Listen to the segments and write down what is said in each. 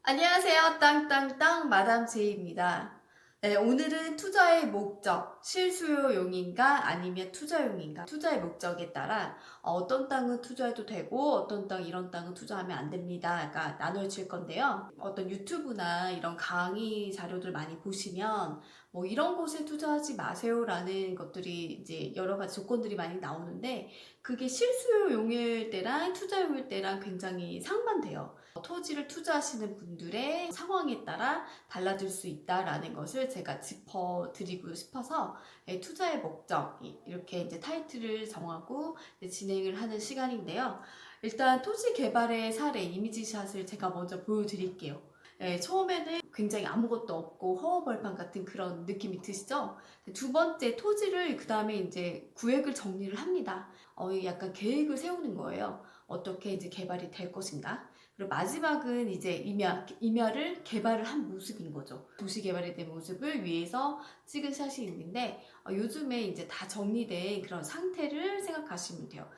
안녕하세요. 땅땅땅 마담 제이입니다. 네, 오늘은 투자의 목적, 실수요용인가 아니면 투자용인가, 투자의 목적에 따라 어떤 땅은 투자해도 되고 어떤 땅 이런 땅은 투자하면 안 됩니다가 나눠질 건데요. 어떤 유튜브나 이런 강의 자료들 많이 보시면 뭐 이런 곳에 투자하지 마세요라는 것들이 이제 여러 가지 조건들이 많이 나오는데 그게 실수요용일 때랑 투자용일 때랑 굉장히 상반돼요. 토지를 투자하시는 분들의 상황에 따라 달라질 수 있다라는 것을 제가 짚어드리고 싶어서 투자의 목적 이렇게 이제 타이틀을 정하고 이제 진행을 하는 시간인데요. 일단 토지 개발의 사례 이미지샷을 제가 먼저 보여드릴게요. 처음에는 굉장히 아무것도 없고 허허벌판 같은 그런 느낌이 드시죠? 두 번째 토지를 그 다음에 이제 구획을 정리를 합니다. 약간 계획을 세우는 거예요. 어떻게 이제 개발이 될 것인가. 그리고 마지막은 이제 임야를 개발을 한 모습인 거죠. 도시 개발이 된 모습을 위해서 찍은 샷이 있는데 요즘에 이제 다 정리된 그런 상태를 생각하시면 돼요.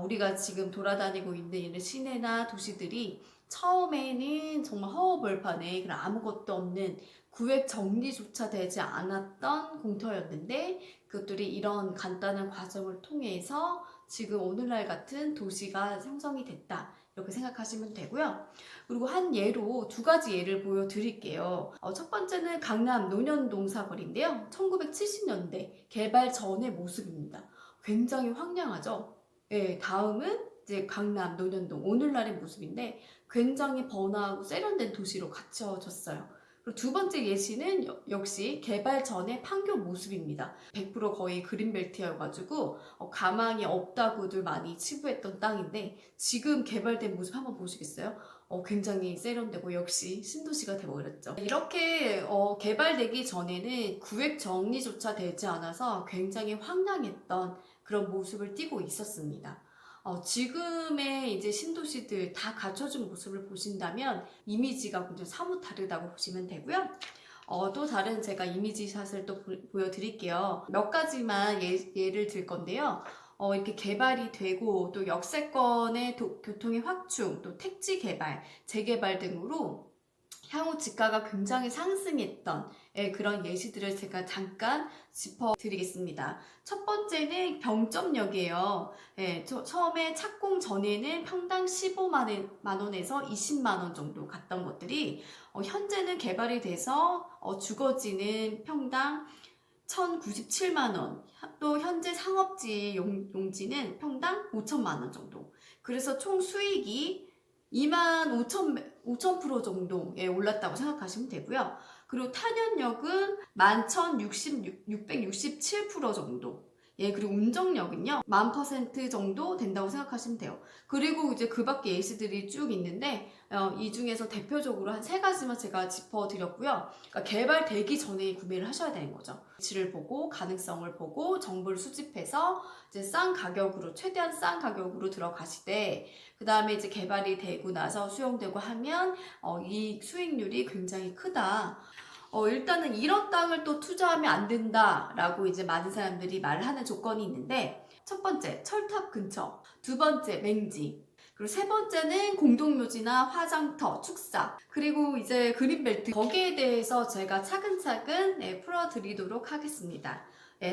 우리가 지금 돌아다니고 있는 이런 시내나 도시들이 처음에는 정말 허허벌판에 그런 아무것도 없는 구획 정리조차 되지 않았던 공터였는데 그것들이 이런 간단한 과정을 통해서 지금 오늘날 같은 도시가 형성이 됐다. 이렇게 생각하시면 되고요. 그리고 한 예로 두 가지 예를 보여드릴게요. 첫 번째는 강남 논현동 사거리인데요. 1970년대 개발 전의 모습입니다. 굉장히 황량하죠. 네, 다음은 이제 강남 논현동 오늘날의 모습인데 굉장히 번화하고 세련된 도시로 갖춰졌어요. 그리고 두 번째 예시는 역시 개발 전의 판교 모습입니다. 100% 거의 그린벨트여가지고 가망이 없다고들 많이 치부했던 땅인데 지금 개발된 모습 한번 보시겠어요? 굉장히 세련되고 역시 신도시가 되어버렸죠. 이렇게 개발되기 전에는 구획 정리조차 되지 않아서 굉장히 황량했던 그런 모습을 띠고 있었습니다. 지금의 이제 신도시들 다 갖춰진 모습을 보신다면 이미지가 굉장히 사뭇 다르다고 보시면 되고요. 또 다른 제가 이미지샷을 또 보여드릴게요. 몇 가지만 예를 들 건데요. 이렇게 개발이 되고 또 역세권의 교통의 확충, 또 택지 개발, 재개발 등으로 향후 지가가 굉장히 상승했던 그런 예시들을 제가 잠깐 짚어드리겠습니다. 첫 번째는 병점역이에요. 처음에 착공 전에는 평당 15만 원에서 20만 원 정도 갔던 것들이 현재는 개발이 돼서 주거지는 평당 1,097만 원, 또 현재 상업지 용지는 평당 5천만 원 정도. 그래서 총 수익이 2만 5천% 정도에 올랐다고 생각하시면 되고요. 그리고 탄현역은 11,667% 정도. 그리고 운정역은요, 10,000% 정도 된다고 생각하시면 돼요. 그리고 이제 그 밖에 예시들이 쭉 있는데, 이 중에서 대표적으로 한 세 가지만 제가 짚어드렸고요. 그러니까 개발되기 전에 구매를 하셔야 되는 거죠. 위치를 보고, 가능성을 보고, 정보를 수집해서, 이제 최대한 싼 가격으로 들어가시되, 그 다음에 이제 개발이 되고 나서 수용되고 하면, 이 수익률이 굉장히 크다. 일단은 이런 땅을 또 투자하면 안 된다라고 이제 많은 사람들이 말하는 조건이 있는데, 첫 번째, 철탑 근처. 두 번째, 맹지. 그리고 세 번째는 공동묘지나 화장터, 축사. 그리고 이제 그린벨트. 거기에 대해서 제가 차근차근 풀어드리도록 하겠습니다.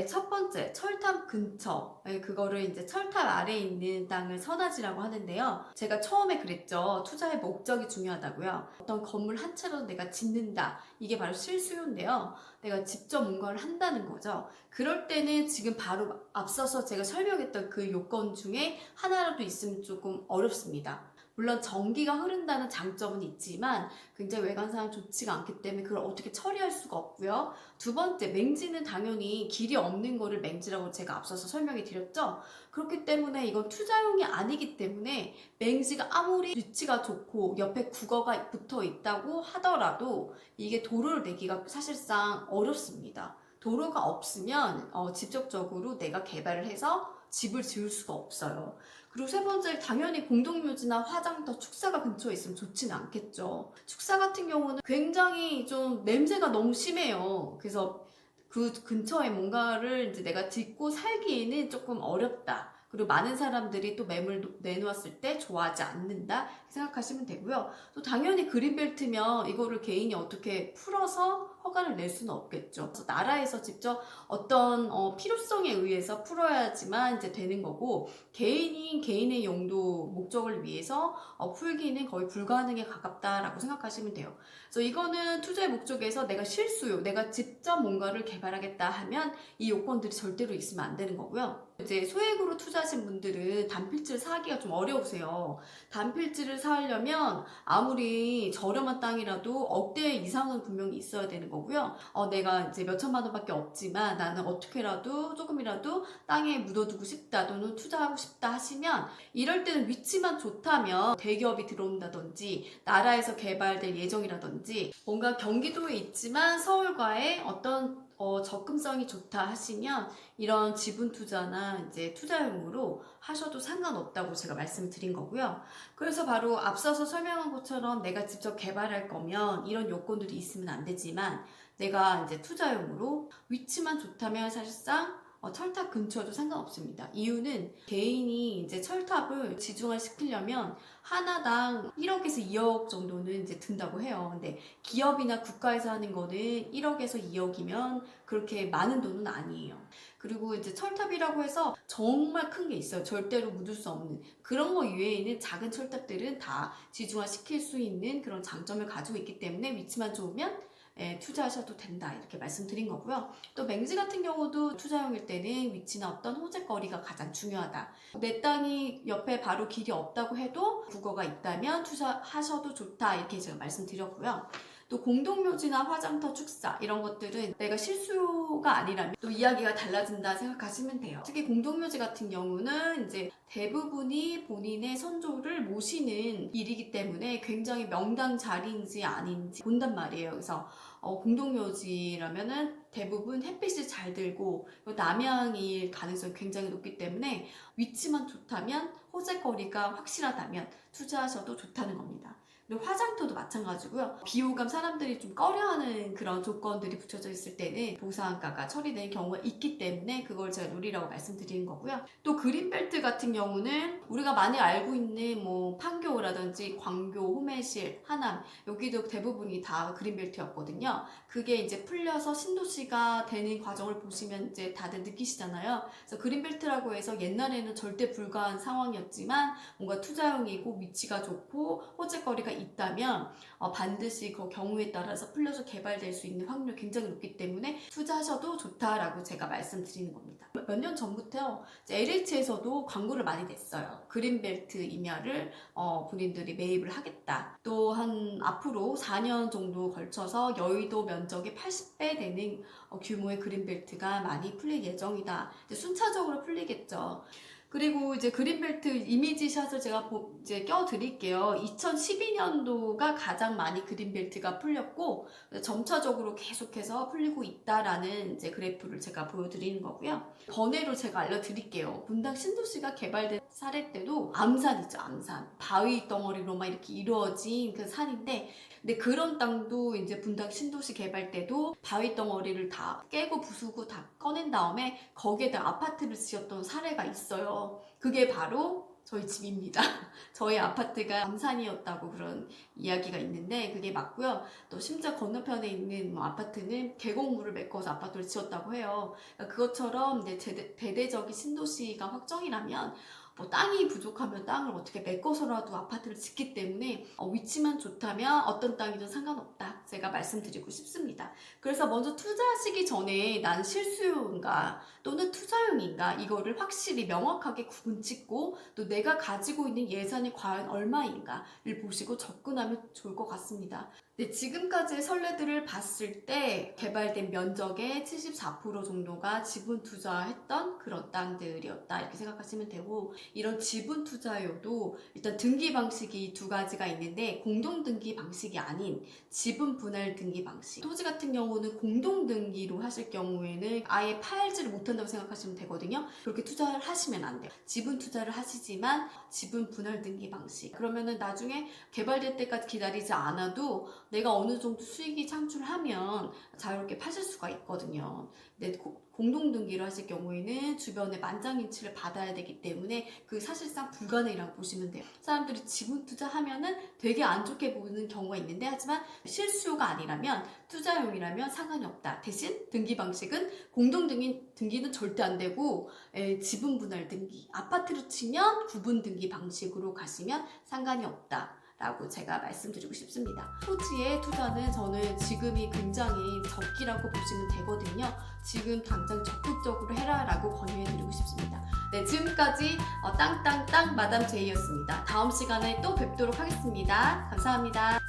첫 번째, 철탑 근처. 그거를 이제 철탑 아래에 있는 땅을 선화지라고 하는데요. 제가 처음에 그랬죠. 투자의 목적이 중요하다고요. 어떤 건물 한 채로 내가 짓는다. 이게 바로 실수요인데요. 내가 직접 뭔가를 한다는 거죠. 그럴 때는 지금 바로 앞서서 제가 설명했던 그 요건 중에 하나라도 있으면 조금 어렵습니다. 물론 전기가 흐른다는 장점은 있지만 굉장히 외관상은 좋지가 않기 때문에 그걸 어떻게 처리할 수가 없고요. 두 번째, 맹지는 당연히 길이 없는 거를 맹지라고 제가 앞서서 설명해 드렸죠. 그렇기 때문에 이건 투자용이 아니기 때문에 맹지가 아무리 위치가 좋고 옆에 국어가 붙어 있다고 하더라도 이게 도로를 내기가 사실상 어렵습니다. 도로가 없으면 직접적으로 내가 개발을 해서 집을 지을 수가 없어요. 그리고 세 번째, 당연히 공동묘지나 화장터, 축사가 근처에 있으면 좋지는 않겠죠. 축사 같은 경우는 굉장히 좀 냄새가 너무 심해요. 그래서 그 근처에 뭔가를 이제 내가 짓고 살기에는 조금 어렵다. 그리고 많은 사람들이 또 매물 내놓았을 때 좋아하지 않는다 생각하시면 되고요. 또 당연히 그린벨트면 이거를 개인이 어떻게 풀어서 허가를 낼 수는 없겠죠. 그래서 나라에서 직접 어떤 필요성에 의해서 풀어야지만 이제 되는 거고, 개인이 개인의 용도 목적을 위해서 풀기는 거의 불가능에 가깝다라고 생각하시면 돼요. 그래서 이거는 투자의 목적에서 내가 실수요, 내가 직접 뭔가를 개발하겠다 하면 이 요건들이 절대로 있으면 안 되는 거고요. 이제 소액으로 투자하신 분들은 단필지를 사기가 좀 어려우세요. 단필지를 사려면 아무리 저렴한 땅이라도 억대 이상은 분명히 있어야 되는 거고요. 내가 이제 몇 천만 원밖에 없지만 나는 어떻게라도 조금이라도 땅에 묻어두고 싶다 또는 투자하고 싶다 하시면, 이럴 때는 위치만 좋다면 대기업이 들어온다든지 나라에서 개발될 예정이라든지 뭔가 경기도에 있지만 서울과의 어떤 접근성이 좋다 하시면 이런 지분 투자나 이제 투자용으로 하셔도 상관없다고 제가 말씀을 드린 거고요. 그래서 바로 앞서서 설명한 것처럼 내가 직접 개발할 거면 이런 요건들이 있으면 안 되지만, 내가 이제 투자용으로 위치만 좋다면 사실상 철탑 근처도 상관없습니다. 이유는 개인이 이제 철탑을 지중화 시키려면 하나당 1억에서 2억 정도는 이제 든다고 해요. 근데 기업이나 국가에서 하는 거는 1억에서 2억이면 그렇게 많은 돈은 아니에요. 그리고 이제 철탑이라고 해서 정말 큰 게 있어요. 절대로 묻을 수 없는. 그런 거 이외에는 작은 철탑들은 다 지중화 시킬 수 있는 그런 장점을 가지고 있기 때문에 위치만 좋으면 투자하셔도 된다, 이렇게 말씀드린 거고요. 또 맹지 같은 경우도 투자용일 때는 위치나 어떤 호재거리가 가장 중요하다. 내 땅이 옆에 바로 길이 없다고 해도 국어가 있다면 투자하셔도 좋다, 이렇게 제가 말씀드렸고요. 또 공동묘지나 화장터 축사 이런 것들은 내가 실수요가 아니라면 또 이야기가 달라진다 생각하시면 돼요. 특히 공동묘지 같은 경우는 이제 대부분이 본인의 선조를 모시는 일이기 때문에 굉장히 명당 자리인지 아닌지 본단 말이에요. 그래서 공동묘지라면은 대부분 햇빛이 잘 들고 남향일 가능성이 굉장히 높기 때문에 위치만 좋다면, 호재거리가 확실하다면 투자하셔도 좋다는 겁니다. 그리고 화장터도 마찬가지고요. 비호감, 사람들이 좀 꺼려하는 그런 조건들이 붙여져 있을 때는 보상가가 처리되는 경우가 있기 때문에 그걸 제가 룰이라고 말씀드리는 거고요. 또 그린벨트 같은 경우는 우리가 많이 알고 있는 뭐 판교라든지 광교, 호매실, 하남, 여기도 대부분이 다 그린벨트였거든요. 그게 이제 풀려서 신도시가 되는 과정을 보시면 이제 다들 느끼시잖아요. 그래서 그린벨트라고 해서 옛날에는 절대 불가한 상황이었지만 뭔가 투자용이고 위치가 좋고 호재거리가 있다면 반드시 그 경우에 따라서 풀려서 개발될 수 있는 확률이 굉장히 높기 때문에 투자하셔도 좋다라고 제가 말씀드리는 겁니다. 몇 년 전부터 LH에서도 광고를 많이 냈어요. 그린벨트 임야를 본인들이 매입을 하겠다. 또 한 앞으로 4년 정도 걸쳐서 여의도 면적의 80배 되는 규모의 그린벨트가 많이 풀릴 예정이다. 이제 순차적으로 풀리겠죠. 그리고 이제 그린벨트 이미지샷을 제가 이제 껴드릴게요. 2012년도가 가장 많이 그린벨트가 풀렸고 점차적으로 계속해서 풀리고 있다라는 이제 그래프를 제가 보여드리는 거고요. 번외로 제가 알려드릴게요. 분당 신도시가 개발된 사례 때도 암산이죠, 암산. 바위 덩어리로만 이렇게 이루어진 그 산인데, 근데 그런 땅도 이제 분당 신도시 개발 때도 바위 덩어리를 다 깨고 부수고 다 꺼낸 다음에 거기에다 아파트를 지었던 사례가 있어요. 그게 바로 저희 집입니다. 저희 아파트가 암산이었다고 그런 이야기가 있는데 그게 맞고요. 또 심지어 건너편에 있는 뭐 아파트는 계곡물을 메꿔서 아파트를 지었다고 해요. 그러니까 그것처럼 이제 대대적인 신도시가 확정이라면 뭐 땅이 부족하면 땅을 어떻게 메꿔서라도 아파트를 짓기 때문에 위치만 좋다면 어떤 땅이든 상관없다, 제가 말씀드리고 싶습니다. 그래서 먼저 투자하시기 전에 나는 실수요인가 또는 투자용인가 이거를 확실히 명확하게 구분짓고, 또 내가 가지고 있는 예산이 과연 얼마인가를 보시고 접근하면 좋을 것 같습니다. 네, 지금까지의 선례들을 봤을 때 개발된 면적의 74% 정도가 지분 투자했던 그런 땅들이었다, 이렇게 생각하시면 되고, 이런 지분 투자요도 일단 등기 방식이 두 가지가 있는데 공동 등기 방식이 아닌 지분 분할 등기 방식. 토지 같은 경우는 공동 등기로 하실 경우에는 아예 팔지를 못한다고 생각하시면 되거든요. 그렇게 투자를 하시면 안 돼요. 지분 투자를 하시지만 지분 분할 등기 방식. 그러면은 나중에 개발될 때까지 기다리지 않아도 내가 어느 정도 수익이 창출하면 자유롭게 파실 수가 있거든요. 근데 공동등기를 하실 경우에는 주변에 만장일치를 받아야 되기 때문에 그 사실상 불가능이라고 보시면 돼요. 사람들이 지분 투자하면은 되게 안 좋게 보는 경우가 있는데, 하지만 실수요가 아니라면, 투자용이라면 상관이 없다. 대신 등기 방식은 등기는 절대 안 되고, 지분 분할 등기, 아파트로 치면 구분 등기 방식으로 가시면 상관이 없다 라고 제가 말씀드리고 싶습니다. 토지의 투자는 저는 지금이 굉장히 적기라고 보시면 되거든요. 지금 당장 적극적으로 해라 라고 권유해드리고 싶습니다. 네, 지금까지 땅땅땅 마담 제이였습니다. 다음 시간에 또 뵙도록 하겠습니다. 감사합니다.